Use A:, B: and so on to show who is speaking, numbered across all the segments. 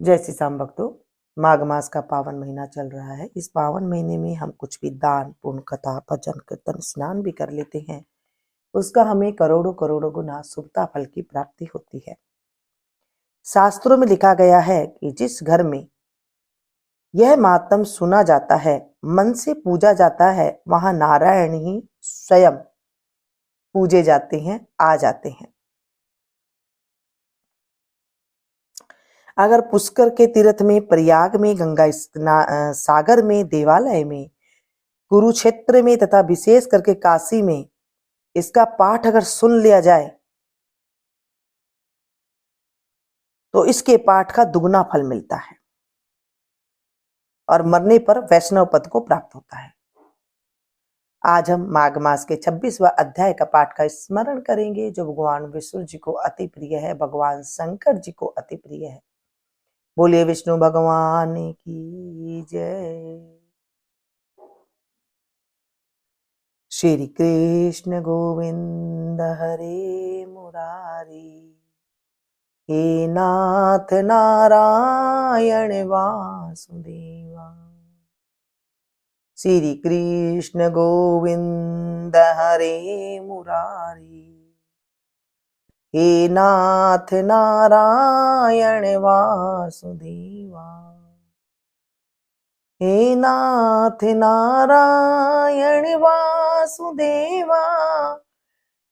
A: जय श्री राम भक्तों, माघ मास का पावन महीना चल रहा है। इस पावन महीने में हम कुछ भी दान पुण्य कथा भजन कीर्तन स्नान भी कर लेते हैं, उसका हमें करोड़ों करोड़ों गुना शुभता फल की प्राप्ति होती है। शास्त्रों में लिखा गया है कि जिस घर में यह मातम सुना जाता है, मन से पूजा जाता है, वहां नारायण ही स्वयं पूजे जाते हैं, आ जाते हैं। अगर पुष्कर के तीर्थ में, प्रयाग में, गंगा सागर में, देवालय में, कुरुक्षेत्र में तथा विशेष करके काशी में इसका पाठ अगर सुन लिया जाए तो इसके पाठ का दुगना फल मिलता है और मरने पर वैष्णव पद को प्राप्त होता है। आज हम माघ मास के 26वां अध्याय का पाठ का स्मरण करेंगे, जो भगवान विष्णु जी को अति प्रिय है, भगवान शंकर जी को अति प्रिय है। बोलिए विष्णु भगवान की जय। श्री कृष्ण गोविंद हरे मुरारी, हे नाथ नारायण वासुदेवा। श्री कृष्ण गोविंद हरे मुरारी, हे नाथ नारायण वासुदेवा। हे नाथ नारायण वासुदेवा,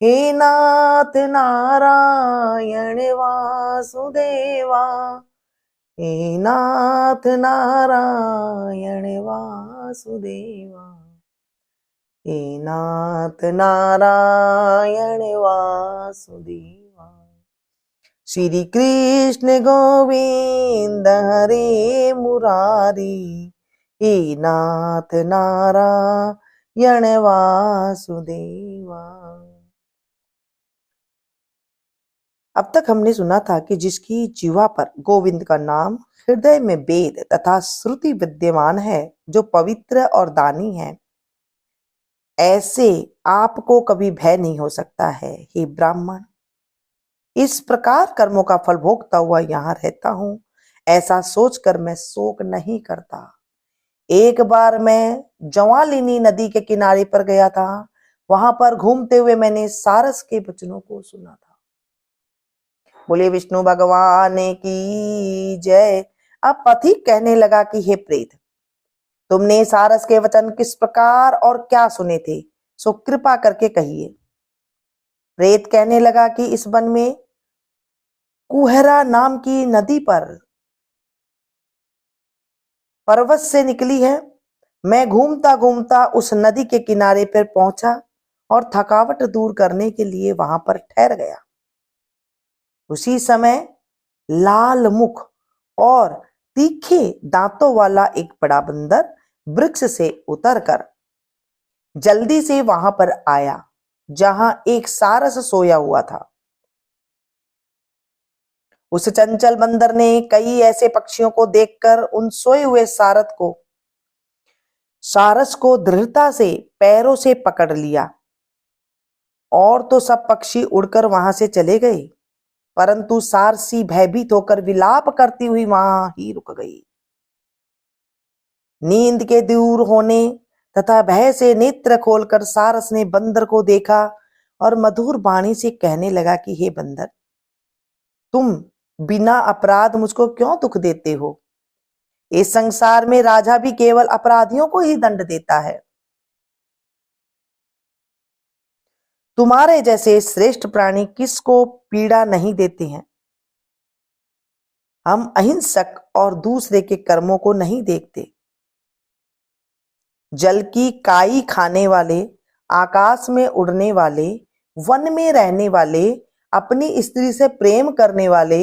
A: हे नाथ नारायण वासुदेवा, हे नाथ नारायण वासुदेवा, हे नाथ नारायण वासुदेवा। श्री कृष्ण गोविंद हरे मुरारी, हे नाथ नारायण वासुदेवा। अब तक हमने सुना था कि जिसकी जीवा पर गोविंद का नाम, हृदय में वेद तथा श्रुति विद्यमान है, जो पवित्र और दानी है, ऐसे आपको कभी भय नहीं हो सकता है। हे ब्राह्मण, इस प्रकार कर्मों का फल भोगता हुआ यहाँ रहता हूँ, ऐसा सोचकर मैं शोक नहीं करता। एक बार मैं ज्वालिनी नदी के किनारे पर गया था। वहां पर घूमते हुए मैंने सारस के वचनों को सुना था। बोले विष्णु भगवान की जय। अब पथिक कहने लगा कि हे प्रेत, तुमने सारस के वचन किस प्रकार और क्या सुने थे, सो कृपा करके कहिए। प्रेत कहने लगा कि इस वन में कुहरा नाम की नदी पर पर्वत से निकली है। मैं घूमता घूमता उस नदी के किनारे पर पहुंचा और थकावट दूर करने के लिए वहां पर ठहर गया। उसी समय लाल मुख और तीखे दांतों वाला एक बड़ा बंदर वृक्ष से उतरकर जल्दी से वहां पर आया, जहां एक सारस सोया हुआ था। उस चंचल बंदर ने कई ऐसे पक्षियों को देखकर उन सोए हुए सारस को दृढ़ता से पैरों से पकड़ लिया, और तो सब पक्षी उड़कर वहां से चले गए, परंतु सारसी भयभीत होकर विलाप करती हुई वहां ही रुक गई। नींद के दूर होने तथा भय से नेत्र खोलकर सारस ने बंदर को देखा और मधुर वाणी से कहने लगा कि हे बंदर, तुम बिना अपराध मुझको क्यों दुख देते हो? इस संसार में राजा भी केवल अपराधियों को ही दंड देता है। तुम्हारे जैसे श्रेष्ठ प्राणी किसको पीड़ा नहीं देते हैं। हम अहिंसक और दूसरे के कर्मों को नहीं देखते। जल की काई खाने वाले, आकाश में उड़ने वाले, वन में रहने वाले, अपनी स्त्री से प्रेम करने वाले,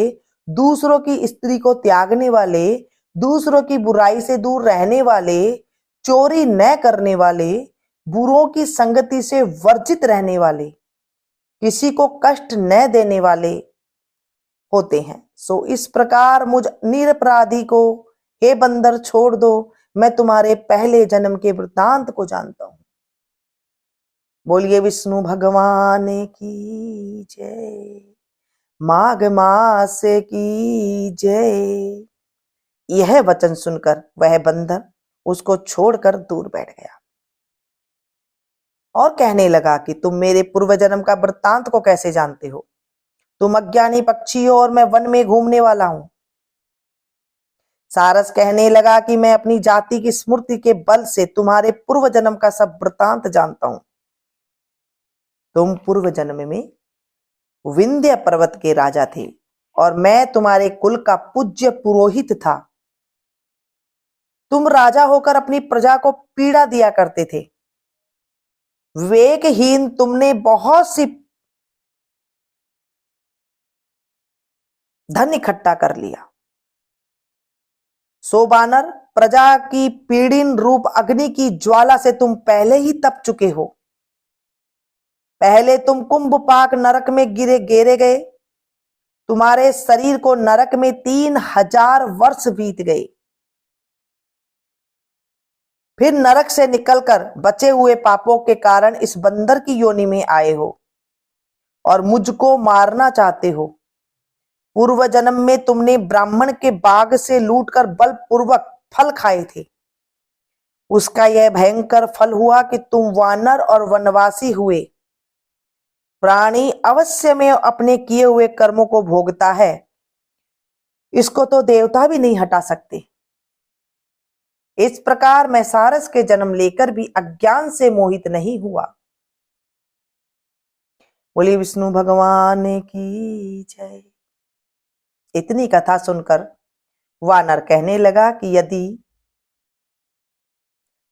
A: दूसरों की स्त्री को त्यागने वाले, दूसरों की बुराई से दूर रहने वाले, चोरी न करने वाले, बुरों की संगति से वर्जित रहने वाले, किसी को कष्ट न देने वाले होते हैं। सो इस प्रकार मुझ निरपराधी को हे बंदर छोड़ दो, मैं तुम्हारे पहले जन्म के वृत्तांत को जानता हूं। बोलिए विष्णु भगवान की जय। माघ मास की जय। यह वचन सुनकर वह बंदर उसको छोड़कर दूर बैठ गया और कहने लगा कि तुम मेरे पूर्व जन्म का वृत्तांत को कैसे जानते हो? तुम अज्ञानी पक्षी हो और मैं वन में घूमने वाला हूं। सारस कहने लगा कि मैं अपनी जाति की स्मृति के बल से तुम्हारे पूर्व जन्म का सब वृत्तांत जानता हूं। तुम पूर्व जन्म में विंध्य पर्वत के राजा थे और मैं तुम्हारे कुल का पूज्य पुरोहित था। तुम राजा होकर अपनी प्रजा को पीड़ा दिया करते थे। विवेकहीन तुमने बहुत सी धन इकट्ठा कर लिया। सो बानर, प्रजा की पीड़िन रूप अग्नि की ज्वाला से तुम पहले ही तप चुके हो। पहले तुम कुंभपाक नरक में गिरे गए। तुम्हारे शरीर को नरक में 3000 वर्ष बीत गए। फिर नरक से निकलकर बचे हुए पापों के कारण इस बंदर की योनि में आए हो और मुझको मारना चाहते हो। पूर्व जन्म में तुमने ब्राह्मण के बाग से लूटकर बलपूर्वक फल खाए थे। उसका यह भयंकर फल हुआ कि तुम वानर और वनवासी हुए। प्राणी अवश्य में अपने किए हुए कर्मों को भोगता है। इसको तो देवता भी नहीं हटा सकते। इस प्रकार मैं सारस के जन्म लेकर भी अज्ञान से मोहित नहीं हुआ। बोली विष्णु भगवान की जय। इतनी कथा सुनकर वानर कहने लगा कि यदि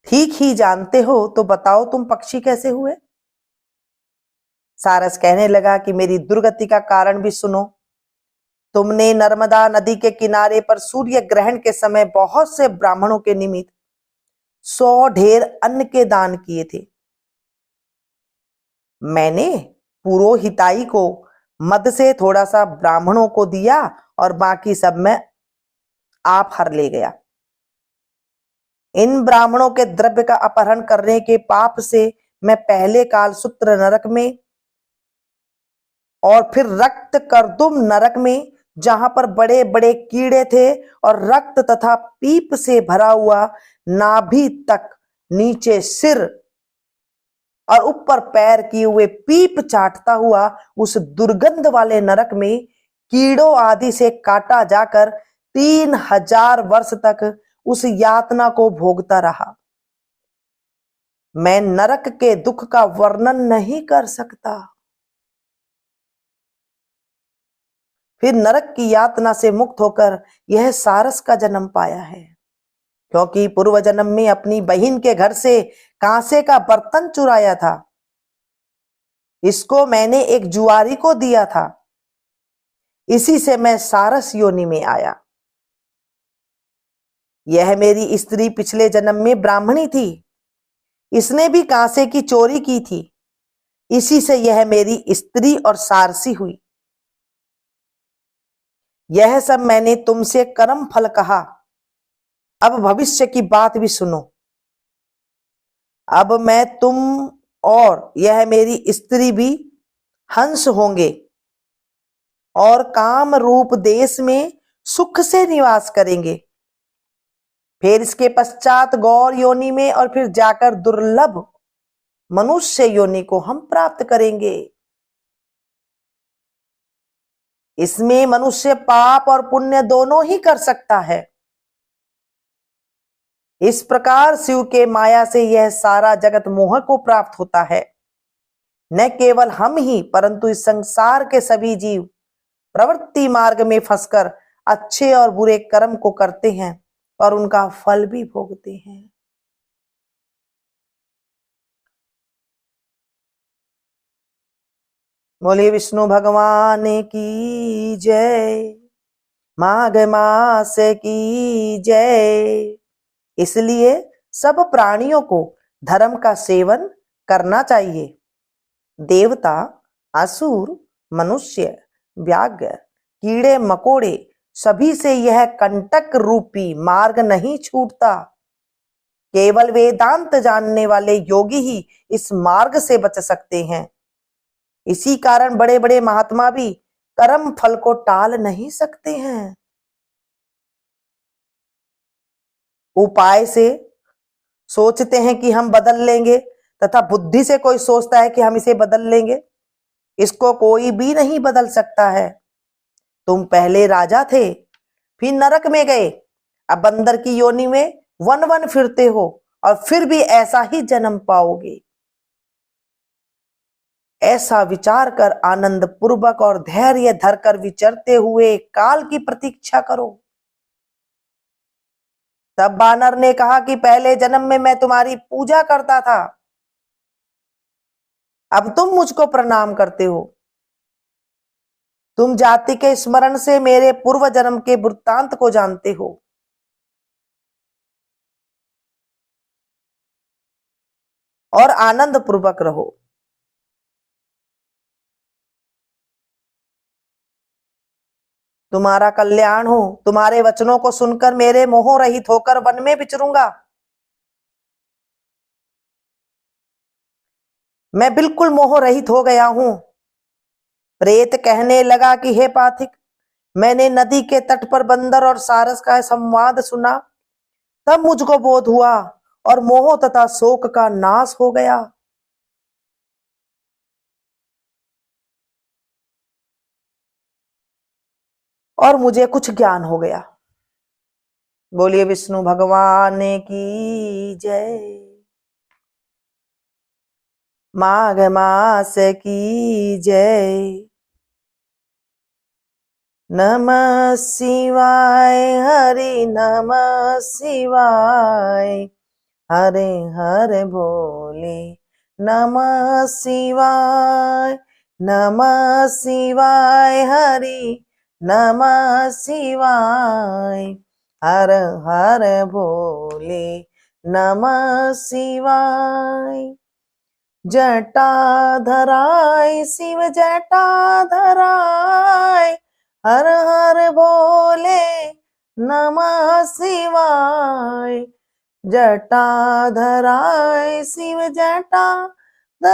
A: ठीक ही जानते हो तो बताओ तुम पक्षी कैसे हुए? सारस कहने लगा कि मेरी दुर्गति का कारण भी सुनो। तुमने नर्मदा नदी के किनारे पर सूर्य ग्रहण के समय बहुत से ब्राह्मणों के निमित्त 100 ढेर अन्न के दान किए थे। मैंने पुरोहिताई को मद से थोड़ा सा ब्राह्मणों को दिया और बाकी सब मैं आप हर ले गया। इन ब्राह्मणों के द्रव्य का अपहरण करने के पाप से मैं पहले काल सूत्र नरक में और फिर रक्त करदुम नरक में, जहां पर बड़े बड़े कीड़े थे और रक्त तथा पीप से भरा हुआ नाभि तक नीचे सिर और ऊपर पैर किए हुए पीप चाटता हुआ उस दुर्गंध वाले नरक में कीड़ों आदि से काटा जाकर 3000 वर्ष तक उस यातना को भोगता रहा। मैं नरक के दुख का वर्णन नहीं कर सकता। फिर नरक की यातना से मुक्त होकर यह सारस का जन्म पाया है, क्योंकि पूर्व जन्म में अपनी बहन के घर से कांसे का बर्तन चुराया था। इसको मैंने एक जुआरी को दिया था। इसी से मैं सारस योनि में आया। यह मेरी स्त्री पिछले जन्म में ब्राह्मणी थी। इसने भी कांसे की चोरी की थी। इसी से यह मेरी स्त्री और सारसी हुई। यह सब मैंने तुमसे कर्म फल कहा। अब भविष्य की बात भी सुनो। अब मैं, तुम और यह मेरी स्त्री भी हंस होंगे और काम रूप देश में सुख से निवास करेंगे। फिर इसके पश्चात गौर योनि में और फिर जाकर दुर्लभ मनुष्य योनि को हम प्राप्त करेंगे। इसमें मनुष्य पाप और पुण्य दोनों ही कर सकता है। इस प्रकार शिव के माया से यह सारा जगत मोह को प्राप्त होता है। न केवल हम ही परंतु इस संसार के सभी जीव प्रवृत्ति मार्ग में फंसकर अच्छे और बुरे कर्म को करते हैं और उनका फल भी भोगते हैं। बोलिए विष्णु भगवान की जय। माघ मास की जय। इसलिए सब प्राणियों को धर्म का सेवन करना चाहिए। देवता, असुर, मनुष्य, व्याघ्र, कीड़े मकोड़े सभी से यह कंटक रूपी मार्ग नहीं छूटता। केवल वेदांत जानने वाले योगी ही इस मार्ग से बच सकते हैं। इसी कारण बड़े बड़े महात्मा भी कर्म फल को टाल नहीं सकते हैं। उपाय से सोचते हैं कि हम बदल लेंगे, तथा बुद्धि से कोई सोचता है कि हम इसे बदल लेंगे। इसको कोई भी नहीं बदल सकता है। तुम पहले राजा थे, फिर नरक में गए, अब बंदर की योनि में वन वन फिरते हो और फिर भी ऐसा ही जन्म पाओगे। ऐसा विचार कर आनंद पूर्वक और धैर्य धरकर विचरते हुए काल की प्रतीक्षा करो। तब बानर ने कहा कि पहले जन्म में मैं तुम्हारी पूजा करता था, अब तुम मुझको प्रणाम करते हो। तुम जाति के स्मरण से मेरे पूर्व जन्म के वृत्तांत को जानते हो। और आनंद पूर्वक रहो। तुम्हारा कल्याण हो। तुम्हारे वचनों को सुनकर मेरे मोह रहित होकर वन में विचरूंगा। मैं बिल्कुल मोह रहित हो गया हूं। प्रेत कहने लगा कि हे पाथिक, मैंने नदी के तट पर बंदर और सारस का संवाद सुना, तब मुझको बोध हुआ और मोह तथा शोक का नाश हो गया। और मुझे कुछ ज्ञान हो गया। बोलिए विष्णु भगवान की जय। माघ मास की जय। नमः शिवाय हरि नमः शिवाय, हरे हरे बोले नमः शिवाय। नमः शिवाय हरि नमः शिवाय, हर हर बोले नमः शिवाय। जटाधराय शिव जटाधराय, हर हर बोले नमः शिवाय। जटाधराय शिव जटाधराय,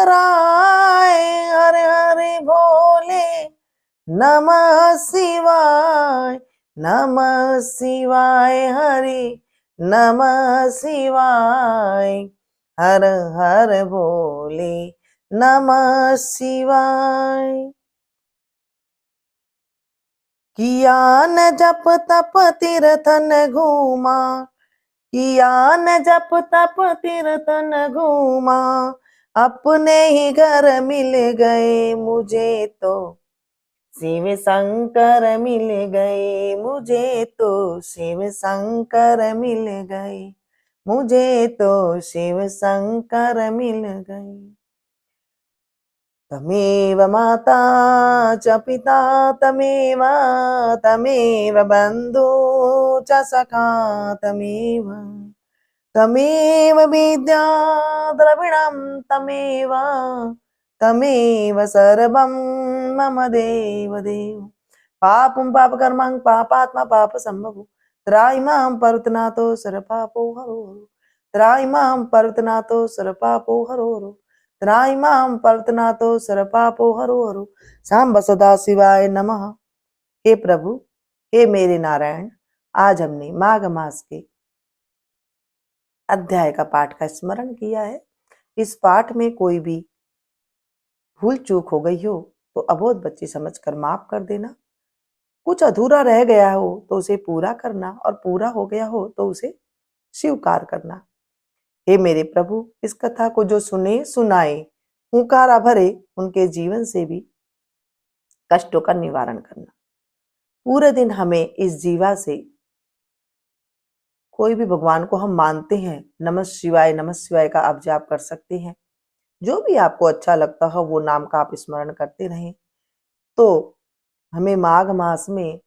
A: हर हर बोले नमः शिवाय। नमः शिवाय हरि नमः शिवाय, हर हर बोले नमः शिवाय। किया न जप तप तीर्थन घूमा, किया न जप तप तीर्थन घूमा, अपने ही घर मिल गए मुझे तो शिव शंकर मिल गए। मुझे तो शिव शंकर मिल गए। मुझे तो शिव शंकर मिल गए। तमेव माता च पिता तमेव, तमेव बंधु च सखा तमेव, तमेव विद्या द्रविणं तमेव, तमेव सर्वं मम देव देव। पापं पापकर्मं पापात्मा पाप संभवो, त्राहिमां पर्वतनाथो सर्वपापो हरो हरो, त्राहिमां पर्वतनाथो सर्वपापो हरो हरो, त्राहिमां पर्वतनाथो सर्वपापो हरो हरो। सांब सदा शिवाय नमः। हे प्रभु, हे मेरे नारायण, आज हमने माघ मास के अध्याय का पाठ का स्मरण किया है। इस पाठ में कोई भी भूल चूक हो गई हो तो अबोध बच्ची समझकर माफ कर देना। कुछ अधूरा रह गया हो तो उसे पूरा करना, और पूरा हो गया हो तो उसे स्वीकार करना। हे मेरे प्रभु, इस कथा को जो सुने सुनाए हुंकारा भरे, उनके जीवन से भी कष्टों का निवारण करना। पूरे दिन हमें इस जीवा से कोई भी भगवान को हम मानते हैं, नमः शिवाय का आप जाप कर सकते हैं। जो भी आपको अच्छा लगता हो वो नाम का आप स्मरण करते रहें। तो हमें माघ मास में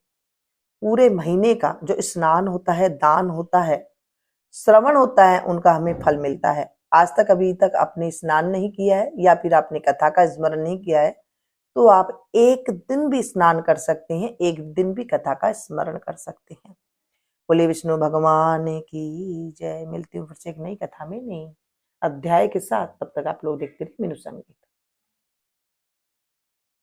A: पूरे महीने का जो स्नान होता है, दान होता है, श्रवण होता है, उनका हमें फल मिलता है। आज तक अभी तक आपने स्नान नहीं किया है या फिर आपने कथा का स्मरण नहीं किया है तो आप एक दिन भी स्नान कर सकते हैं, एक दिन भी कथा का स्मरण कर सकते हैं। बोले विष्णु भगवान की जय। मिलती हूँ फिर से एक नई कथा में, नई अध्याय के साथ। तब तक आप लोग देखते रहिए मीनू संगीत।